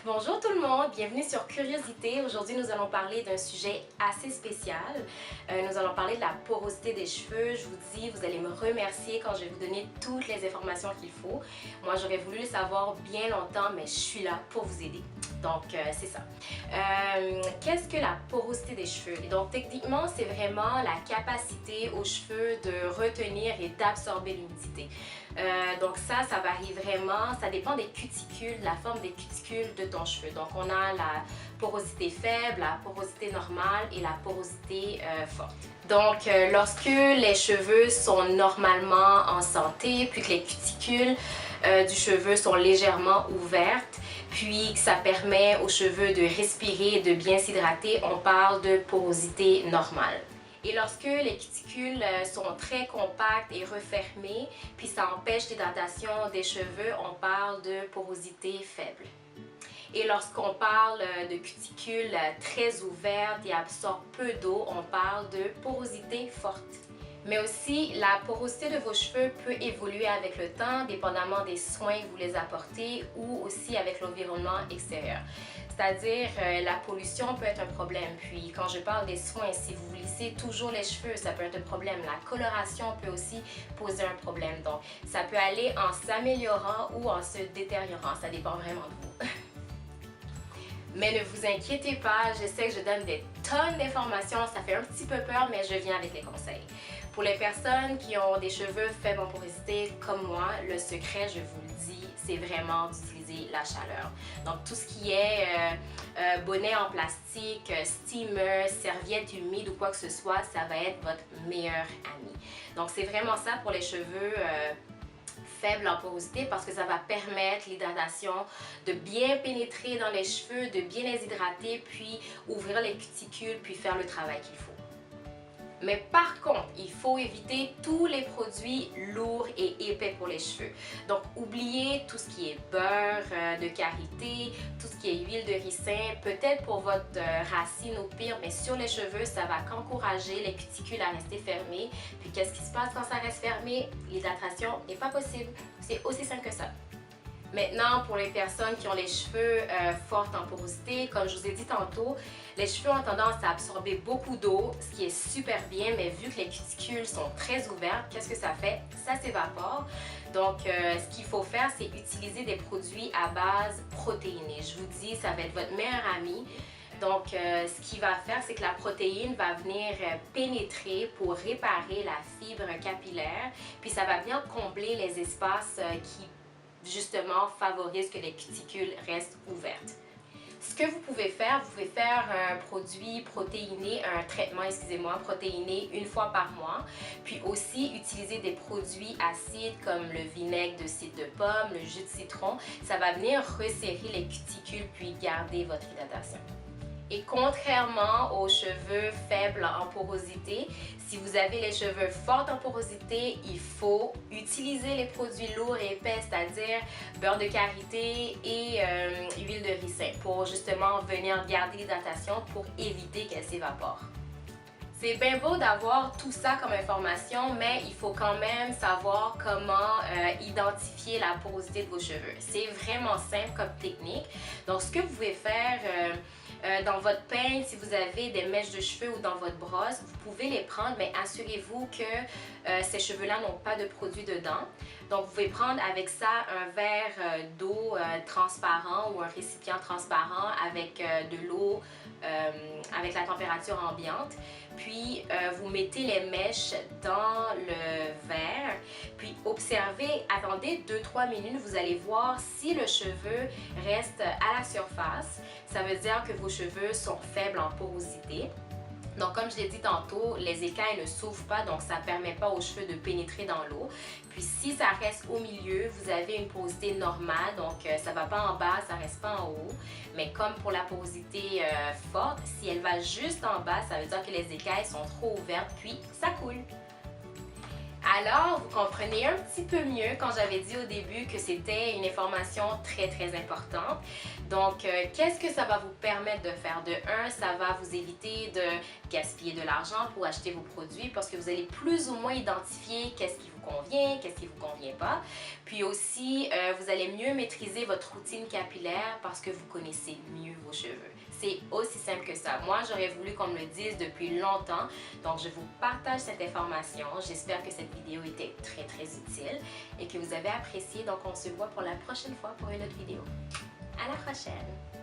Bonjour tout le monde, bienvenue sur Curiosité. Aujourd'hui, nous allons parler d'un sujet assez spécial. Nous allons parler de la porosité des cheveux. Je vous dis, vous allez me remercier quand je vais vous donner toutes les informations qu'il faut. Moi, j'aurais voulu le savoir bien longtemps, mais je suis là pour vous aider. Donc, c'est ça. Qu'est-ce que la porosité des cheveux? Et donc, techniquement, c'est vraiment la capacité aux cheveux de retenir et d'absorber l'humidité. Donc ça varie vraiment, ça dépend des cuticules, de la forme des cuticules de ton cheveu. Donc on a la porosité faible, la porosité normale et la porosité forte. Donc lorsque les cheveux sont normalement en santé, puis que les cuticules du cheveu sont légèrement ouvertes, puis que ça permet aux cheveux de respirer et de bien s'hydrater, on parle de porosité normale. Et lorsque les cuticules sont très compactes et refermées, puis ça empêche l'hydratation des cheveux, on parle de porosité faible. Et lorsqu'on parle de cuticules très ouvertes et absorbent peu d'eau, on parle de porosité forte. Mais aussi, la porosité de vos cheveux peut évoluer avec le temps, dépendamment des soins que vous les apportez ou aussi avec l'environnement extérieur. C'est-à-dire, la pollution peut être un problème. Puis, quand je parle des soins, si vous lissez toujours les cheveux, ça peut être un problème. La coloration peut aussi poser un problème. Donc, ça peut aller en s'améliorant ou en se détériorant. Ça dépend vraiment de vous. Mais ne vous inquiétez pas, je sais que je donne des tonnes d'informations, ça fait un petit peu peur, mais je viens avec les conseils. Pour les personnes qui ont des cheveux faibles en porosité comme moi, le secret, je vous le dis, c'est vraiment d'utiliser la chaleur. Donc tout ce qui est bonnet en plastique, steamer, serviette humide ou quoi que ce soit, ça va être votre meilleur ami. Donc c'est vraiment ça pour les cheveux faible en porosité parce que ça va permettre l'hydratation de bien pénétrer dans les cheveux, de bien les hydrater, puis ouvrir les cuticules, puis faire le travail qu'il faut. Mais par contre, il faut éviter tous les produits lourds et épais pour les cheveux. Donc, oubliez tout ce qui est beurre de karité, tout ce qui est huile de ricin, peut-être pour votre racine au pire, mais sur les cheveux, ça va qu'encourager les cuticules à rester fermées. Puis, qu'est-ce qui se passe quand ça reste fermé? L'hydratation n'est pas possible. C'est aussi simple que ça. Maintenant, pour les personnes qui ont les cheveux fortes en porosité, comme je vous ai dit tantôt, les cheveux ont tendance à absorber beaucoup d'eau, ce qui est super bien, mais vu que les cuticules sont très ouvertes, qu'est-ce que ça fait? Ça s'évapore. Donc, ce qu'il faut faire, c'est utiliser des produits à base protéinée. Je vous dis, ça va être votre meilleur ami. Donc, ce qu'il va faire, c'est que la protéine va venir pénétrer pour réparer la fibre capillaire, puis ça va venir combler les espaces qui justement favorise que les cuticules restent ouvertes. Ce que vous pouvez faire un produit protéiné, un traitement, protéiné une fois par mois. Puis aussi utiliser des produits acides comme le vinaigre de cidre de pomme, le jus de citron. Ça va venir resserrer les cuticules puis garder votre hydratation. Et contrairement aux cheveux faibles en porosité, si vous avez les cheveux forts en porosité, il faut utiliser les produits lourds et épais, c'est-à-dire beurre de karité et huile de ricin pour justement venir garder l'hydratation pour éviter qu'elle s'évapore. C'est bien beau d'avoir tout ça comme information, mais il faut quand même savoir comment identifier la porosité de vos cheveux. C'est vraiment simple comme technique. Donc, ce que vous pouvez faire dans votre peigne, si vous avez des mèches de cheveux ou dans votre brosse, vous pouvez les prendre, mais assurez-vous que ces cheveux-là n'ont pas de produit dedans. Donc, vous pouvez prendre avec ça un verre d'eau transparent ou un récipient transparent avec de l'eau avec la température ambiante. Puis, vous mettez les mèches dans le verre, puis observez, attendez 2-3 minutes, vous allez voir si le cheveu reste à la surface. Ça veut dire que vos cheveux sont faibles en porosité. Donc, comme je l'ai dit tantôt, les écailles ne s'ouvrent pas, donc ça ne permet pas aux cheveux de pénétrer dans l'eau. Puis, si ça reste au milieu, vous avez une porosité normale, donc ça ne va pas en bas, ça ne reste pas en haut. Mais comme pour la porosité forte, si elle va juste en bas, ça veut dire que les écailles sont trop ouvertes, puis ça coule. Alors, vous comprenez un petit peu mieux quand j'avais dit au début que c'était une information très très importante. Donc, qu'est-ce que ça va vous permettre de faire? De un, ça va vous éviter de gaspiller de l'argent pour acheter vos produits parce que vous allez plus ou moins identifier qu'est-ce qui vous convient, qu'est-ce qui vous convient pas. Puis aussi, vous allez mieux maîtriser votre routine capillaire parce que vous connaissez mieux vos cheveux. C'est aussi simple que ça. Moi, j'aurais voulu qu'on me le dise depuis longtemps. Donc, je vous partage cette information. J'espère que cette vidéo était très, très utile et que vous avez apprécié. Donc, on se voit pour la prochaine fois pour une autre vidéo. À la prochaine!